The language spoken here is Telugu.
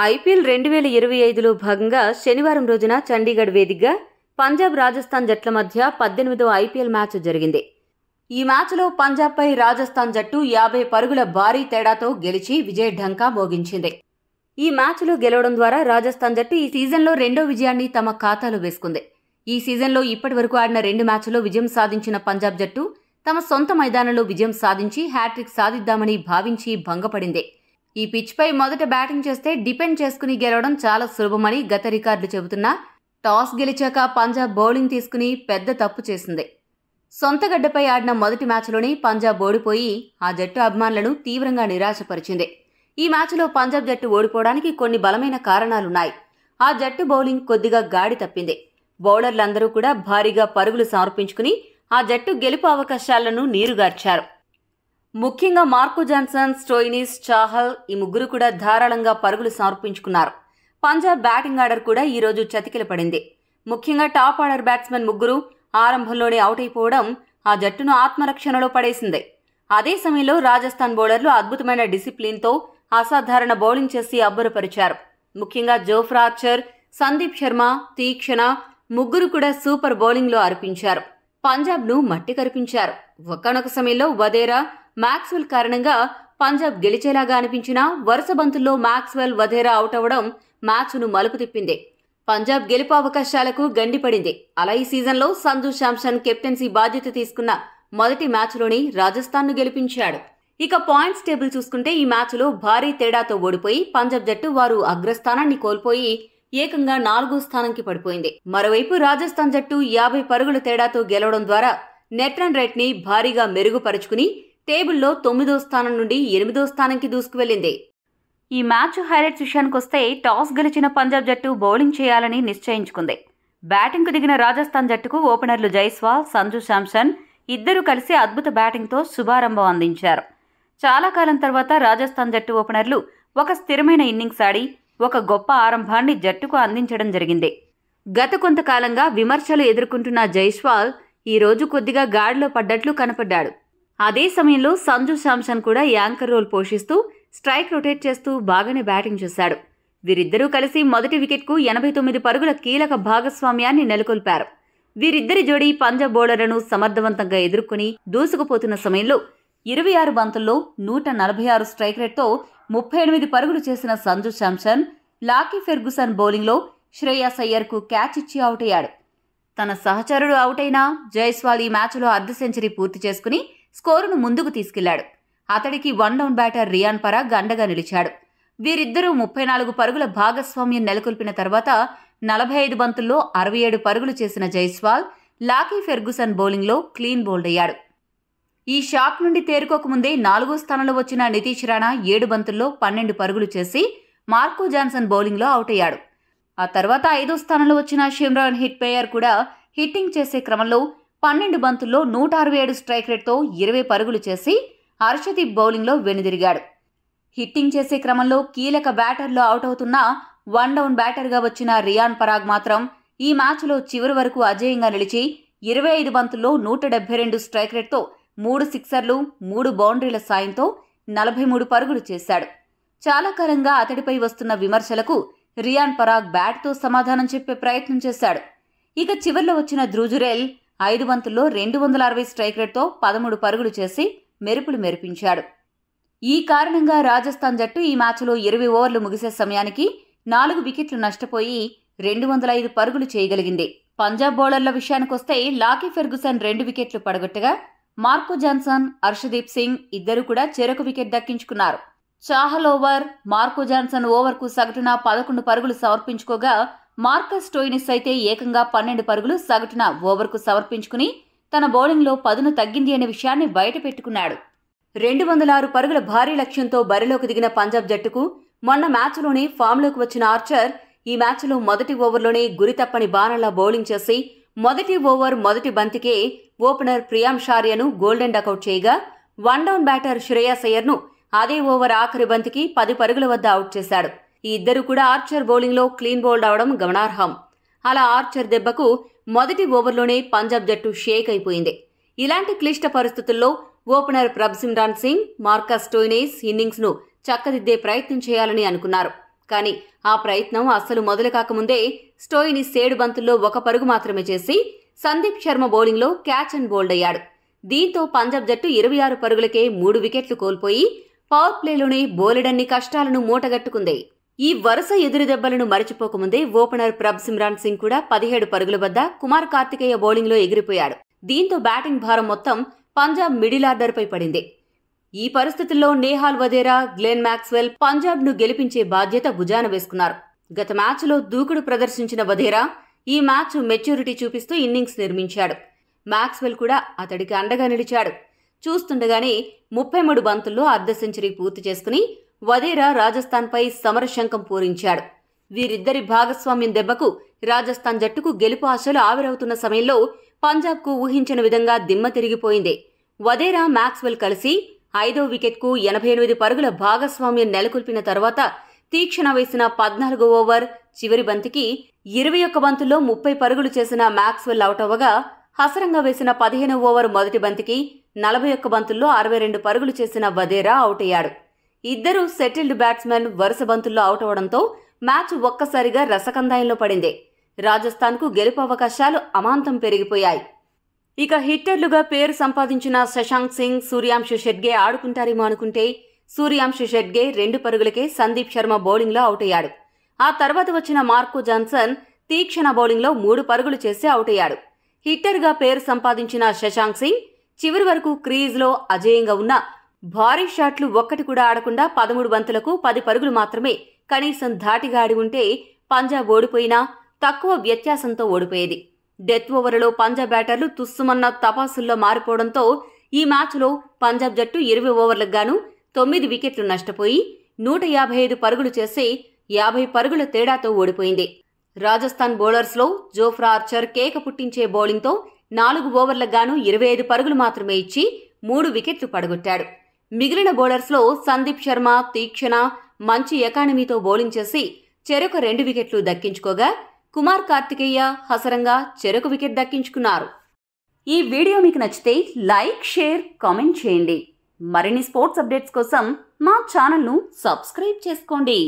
ఐపీఎల్ 2025లో భాగంగా శనివారం రోజున చండీగఢ్ వేదికగా పంజాబ్ రాజస్థాన్ జట్ల మధ్య 18వ ఐపీఎల్ మ్యాచ్ జరిగింది. ఈ మ్యాచ్లో పంజాబ్పై రాజస్థాన్ జట్టు 50 పరుగుల భారీ తేడాతో గెలిచి విజయ ఢంకా మోగించింది. ఈ మ్యాచ్లో గెలవడం ద్వారా రాజస్థాన్ జట్టు ఈ సీజన్లో రెండో విజయాన్ని తమ ఖాతాలో వేసుకుంది. ఈ సీజన్లో ఇప్పటివరకు ఆడిన 2 మ్యాచ్ల్లో విజయం సాధించిన పంజాబ్ జట్టు తమ సొంత మైదానంలో విజయం సాధించి హ్యాట్రిక్ సాధిద్దామని భావించి భంగపడింది. ఈ పిచ్పై మొదట బ్యాటింగ్ చేస్తే డిపెండ్ చేసుకుని గెలవడం చాలా సులభమని గత రికార్డులు చెబుతున్నా టాస్ గెలిచాక పంజాబ్ బౌలింగ్ తీసుకుని పెద్ద తప్పు చేసింది. సొంత గడ్డపై ఆడిన మొదటి మ్యాచ్లోనే పంజాబ్ ఓడిపోయి ఆ జట్టు అభిమానులను తీవ్రంగా నిరాశపరిచింది. ఈ మ్యాచ్లో పంజాబ్ జట్టు ఓడిపోవడానికి కొన్ని బలమైన కారణాలున్నాయి. ఆ జట్టు బౌలింగ్ కొద్దిగా గాడి తప్పింది. బౌలర్లందరూ కూడా భారీగా పరుగులు సమర్పించుకుని ఆ జట్టు గెలుపు అవకాశాలను నీరుగార్చారు. ముఖ్యంగా మార్కో జాన్సన్, స్టోయినిస్, చాహల్ ఈ ముగ్గురు కూడా ధారాళంగా పరుగులు సమర్పించుకున్నారు. పంజాబ్ బ్యాటింగ్ ఆర్డర్ కూడా ఈరోజు చతికిల పడింది. ముఖ్యంగా టాప్ ఆర్డర్ బ్యాట్స్మెన్ ముగ్గురు ఆరంభంలోనే అవుట్ అయిపోవడం ఆ జట్టును ఆత్మరక్షణలో పడేసింది. అదే సమయంలో రాజస్థాన్ బౌలర్లు అద్భుతమైన డిసిప్లిన్తో అసాధారణ బౌలింగ్ చేసి అబ్బురపరిచారు. ముఖ్యంగా జోఫ్రా ఆర్చర్, సందీప్ శర్మ, తీక్షణ ముగ్గురు కూడా సూపర్ బౌలింగ్లో అర్పించారు. పంజాబ్ను మట్టి కరిపించారు. ఒకానొక సమయంలో వధేరా, మాక్స్వెల్ కారణంగా పంజాబ్ గెలిచేలాగా అనిపించినా వరుస బంతుల్లో మాక్స్వెల్, వధేరా అవుట్ అవ్వడం మ్యాచ్ను మలుపు తిప్పింది. పంజాబ్ గెలుపు అవకాశాలకు గండిపడింది. అలా ఈ సీజన్లో సంజు శాంసన్ కెప్టెన్సీ బాధ్యత తీసుకున్న మొదటి మ్యాచ్లోనే రాజస్థాన్ను గెలిపించాడు. ఇక పాయింట్స్ టేబుల్ చూసుకుంటే ఈ మ్యాచ్లో భారీ తేడాతో ఓడిపోయి పంజాబ్ జట్టు వారు అగ్రస్థానాన్ని కోల్పోయి ఏకంగా 4వ స్థానంకి పడిపోయింది. మరోవైపు రాజస్థాన్ జట్టు 50 పరుగుల తేడాతో గెలవడం ద్వారా నెట్ రన్ రేట్ని భారీగా మెరుగుపరుచుకుని టేబుల్లో 9వ స్థానం నుండి 8వ స్థానంకి దూసుకువెళ్లింది. ఈ మ్యాచ్ హైలైట్స్ విషయానికొస్తే టాస్ గెలిచిన పంజాబ్ జట్టు బౌలింగ్ చేయాలని నిశ్చయించుకుంది. బ్యాటింగ్కు దిగిన రాజస్థాన్ జట్టుకు ఓపెనర్లు జైస్వాల్, సంజు శాంసన్ ఇద్దరూ కలిసి అద్భుత బ్యాటింగ్తో శుభారంభం అందించారు. చాలా కాలం తర్వాత రాజస్థాన్ జట్టు ఓపెనర్లు ఒక స్థిరమైన ఇన్నింగ్స్ ఆడి ఒక గొప్ప ఆరంభాన్ని జట్టుకు అందించడం జరిగింది. గత కొంతకాలంగా విమర్శలు ఎదుర్కొంటున్న జైస్వాల్ ఈరోజు కొద్దిగా గాడిలో పడ్డట్లు కనపడ్డాడు. అదే సమయంలో సంజు శాంసన్ కూడా యాంకర్ రోల్ పోషిస్తూ స్ట్రైక్ రొటేట్ చేస్తూ బాగానే బ్యాటింగ్ చేశాడు. వీరిద్దరూ కలిసి మొదటి వికెట్కు 89 పరుగుల కీలక భాగస్వామ్యాన్ని నెలకొల్పారు. వీరిద్దరి జోడీ పంజాబ్ బౌలర్లను సమర్థవంతంగా ఎదుర్కొని దూసుకుపోతున్న సమయంలో 26 బంతుల్లో 146 స్ట్రైక్ రేట్తో 38 పరుగులు చేసిన సంజు శాంసన్ లాకీ ఫెర్గుసన్ బౌలింగ్లో శ్రేయస్ అయ్యర్కు క్యాచ్ ఇచ్చి అవుట్ అయ్యాడు. తన సహచరుడు అవుట్ అయినా జైస్వాల్ ఈ మ్యాచ్లో అర్ధ సెంచరీ పూర్తి చేసుకుని స్కోరును ముందుకు తీసుకెళ్లాడు. అతడికి 1 డౌన్ బ్యాటర్ రియాన్ పరాగ్ అండగా నిలిచాడు. వీరిద్దరూ 34 పరుగుల భాగస్వామ్యం నెలకొల్పిన తర్వాత 45 బంతుల్లో 67 పరుగులు చేసిన జైస్వాల్ లాకీ ఫెర్గుసన్ బౌలింగ్లో క్లీన్ బౌల్డ్ అయ్యాడు. ఈ షాక్ నుండి తేరుకోకముందే 4వ స్థానంలో వచ్చిన నితీష్ రాణా 7 బంతుల్లో 12 పరుగులు చేసి మార్కో జాన్సన్ బౌలింగ్లో అవుట్ అయ్యాడు. ఆ తర్వాత 5వ స్థానంలో వచ్చిన షిమ్రాన్ హిట్మేయర్ కూడా హిట్టింగ్ చేసే క్రమంలో 12 బంతుల్లో 167 స్ట్రైక్ రేట్తో 20 పరుగులు చేసి హర్షదీప్ బౌలింగ్లో వెనుదిరిగాడు. హిట్టింగ్ చేసే క్రమంలో కీలక బ్యాటర్లో అవుట్ అవుతున్న 1 డౌన్ బ్యాటర్గా వచ్చిన రియాన్ పరాగ్ మాత్రం ఈ మ్యాచ్లో చివరి వరకు అజేయంగా నిలిచి 25 బంతుల్లో 172 స్ట్రైక్ రేట్తో 3 సిక్సర్లు, 3 బౌండరీల సాయంతో 43 పరుగులు చేశాడు. చాలా కాలంగా అతడిపై వస్తున్న విమర్శలకు రియాన్ పరాగ్ బ్యాట్తో సమాధానం చెప్పే ప్రయత్నం చేశాడు. ఇక చివర్లో వచ్చిన ధ్రుజురెల్ 5 బంతుల్లో 260 స్ట్రైక్ రేట్తో 13 పరుగులు చేసి మెరుపులు మెరిపించాడు. ఈ కారణంగా రాజస్థాన్ జట్టు ఈ మ్యాచ్లో 20 ఓవర్లు ముగిసే సమయానికి 4 వికెట్లు నష్టపోయి 205 పరుగులు చేయగలిగింది. పంజాబ్ బౌలర్ల విషయానికొస్తే లాకీ ఫెర్గుసన్ 2 వికెట్లు పడగొట్టగా మార్కో జాన్సన్, హర్షదీప్ సింగ్ ఇద్దరు కూడా చెరొక వికెట్ దక్కించుకున్నారు. చాహల్ ఓవర్, మార్కో జాన్సన్ ఓవర్కు సగటున 11 పరుగులు సమర్పించుకోగా మార్కస్ స్టోయినిస్ అయితే ఏకంగా 12 పరుగులు సగటున ఓవర్కు సమర్పించుకుని తన బౌలింగ్లో పదును తగ్గింది అనే విషయాన్ని బయటపెట్టుకున్నాడు. 206 పరుగుల భారీ లక్ష్యంతో బరిలోకి దిగిన పంజాబ్ జట్టుకు మొన్న మ్యాచ్లోనే ఫామ్లోకి వచ్చిన ఆర్చర్ ఈ మ్యాచ్లో మొదటి ఓవర్లోనే గురితప్పని బాణంలా బౌలింగ్ చేసి మొదటి ఓవర్ మొదటి బంతికే ఓపెనర్ ప్రియామ్ షారియను గోల్డెన్ డకౌట్ చేయగా 1 డౌన్ బ్యాటర్ శ్రేయస్ అయ్యర్ను అదే ఓవర్ ఆఖరి బంతికి 10 పరుగుల వద్ద అవుట్ చేశాడు. ఈ ఇద్దరు కూడా ఆర్చర్ బౌలింగ్లో క్లీన్ బౌల్డ్ అవడం గమనార్హం. అలా ఆర్చర్ దెబ్బకు మొదటి ఓవర్లోనే పంజాబ్ జట్టు షేక్ అయిపోయింది. ఇలాంటి క్లిష్ట పరిస్థితుల్లో opener Prabhsimran Singh, Marcus Stoinis ఇన్నింగ్స్ను చక్కదిద్దే ప్రయత్నం చేయాలని అనుకున్నారు. కానీ ఆ ప్రయత్నం అస్సలు మొదలు కాకముందే స్టోయిని 7 బంతుల్లో 1 పరుగు మాత్రమే చేసి సందీప్ శర్మ బౌలింగ్లో క్యాచ్ అండ్ బౌల్డ్ అయ్యాడు. దీంతో పంజాబ్ జట్టు 26 పరుగులకే 3 వికెట్లు కోల్పోయి పవర్ ప్లేలోనే బోలెడన్ని కష్టాలను మూటగట్టుకుంది. ఈ వరుస ఎదురుదెబ్బలను మరిచిపోకముందే ఓపెనర్ ప్రభ్సిమ్రాన్ సింగ్ కూడా 17 పరుగుల వద్ద కుమార్ కార్తికేయ బౌలింగ్లో ఎగిరిపోయాడు. దీంతో బ్యాటింగ్ భారం మొత్తం పంజాబ్ మిడిల్ ఆర్డర్పై పడింది. ఈ పరిస్థితుల్లో నేహాల్ వధేరా, గ్లెన్ మ్యాక్స్వెల్ పంజాబ్ను గెలిపించే బాధ్యత భుజాన వేసుకున్నారు. గత మ్యాచ్లో దూకుడు ప్రదర్శించిన వధేరా ఈ మ్యాచ్ మెచ్యూరిటీ చూపిస్తూ ఇన్నింగ్స్ నిర్మించాడు. మ్యాక్స్వెల్ కూడా అతడికి అండగా నిలిచాడు. చూస్తుండగానే 33 బంతుల్లో అర్ధ సెంచరీ పూర్తి చేసుకుని వధేరా రాజస్థాన్పై సమరశంఖం పూరించాడు. వీరిద్దరి భాగస్వామ్యం దెబ్బకు రాజస్థాన్ జట్టుకు గెలుపు ఆశలు ఆవిరవుతున్న సమయంలో పంజాబ్కు ఊహించిన విధంగా దిమ్మ తిరిగిపోయింది. వధేరా, మ్యాక్స్వెల్ కలిసి 5వ వికెట్కు 88 పరుగుల భాగస్వామ్యం నెలకొల్పిన తర్వాత తీక్షణ వేసిన 14వ ఓవర్ చివరి బంతికి 21 బంతుల్లో 30 పరుగులు చేసిన మ్యాక్స్వెల్ అవుట్ అవ్వగా, హసరంగా వేసిన 15వ ఓవర్ మొదటి బంతికి 41 బంతుల్లో 62 పరుగులు చేసిన వధేరా అవుట్ అయ్యాడు. ఇద్దరు సెటిల్డ్ బ్యాట్స్మెన్ వరుస బంతుల్లో అవుట్ అవడంతో మ్యాచ్ ఒక్కసారిగా రసకందాయంలో పడింది. రాజస్థాన్కు గెలుపు అవకాశాలు అమాంతం పెరిగిపోయాయి. ఇక హిట్టర్లుగా పేరు సంపాదించిన శశాంక్ సింగ్, సూర్యాంశు షెట్గే ఆడుకుంటారేమో అనుకుంటే సూర్యాంశు షెట్గే 2 పరుగులకే సందీప్ శర్మ బౌలింగ్లో అవుట్ అయ్యాడు. ఆ తర్వాత వచ్చిన మార్కో జాన్సన్ తీక్షణ బౌలింగ్లో 3 పరుగులు చేసి అవుట్ అయ్యాడు. హిట్టర్గా పేరు సంపాదించిన శశాంక్ సింగ్ చివరి వరకు క్రీజ్లో అజేయంగా ఉన్న భారీ షాట్లు ఒక్కటి కూడా ఆడకుండా 13 బంతులకు 10 పరుగులు మాత్రమే కనీసం ధాటిగా ఆడి ఉంటే పంజాబ్ ఓడిపోయినా తక్కువ వ్యత్యాసంతో ఓడిపోయేది. డెత్ ఓవర్లో పంజాబ్ బ్యాటర్లు తుస్సుమన్న తపాసుల్లో మారిపోవడంతో ఈ మ్యాచ్లో పంజాబ్ జట్టు 20 ఓవర్లకు గాను 9 వికెట్లు నష్టపోయి 155 పరుగులు చేసి 50 పరుగుల తేడాతో ఓడిపోయింది. రాజస్థాన్ బౌలర్స్లో జోఫ్రా ఆర్చర్ కేక పుట్టించే బౌలింగ్తో 4 ఓవర్లకు గాను 25 పరుగులు మాత్రమే ఇచ్చి 3 వికెట్లు పడగొట్టాడు. మిగిలిన బౌలర్స్లో సందీప్ శర్మ, తీక్షణ మంచి ఎకానమీతో బౌలింగ్ చేసి చెరొక 2 వికెట్లు దక్కించుకోగా, కుమార్ కార్తికేయ, హసరంగా చెరొక వికెట్ దక్కించుకున్నారు. ఈ వీడియో మీకు నచ్చితే లైక్, షేర్, కామెంట్ చేయండి. మరిన్ని స్పోర్ట్స్ అప్డేట్స్ కోసం మా ఛానల్ను సబ్స్క్రైబ్ చేసుకోండి.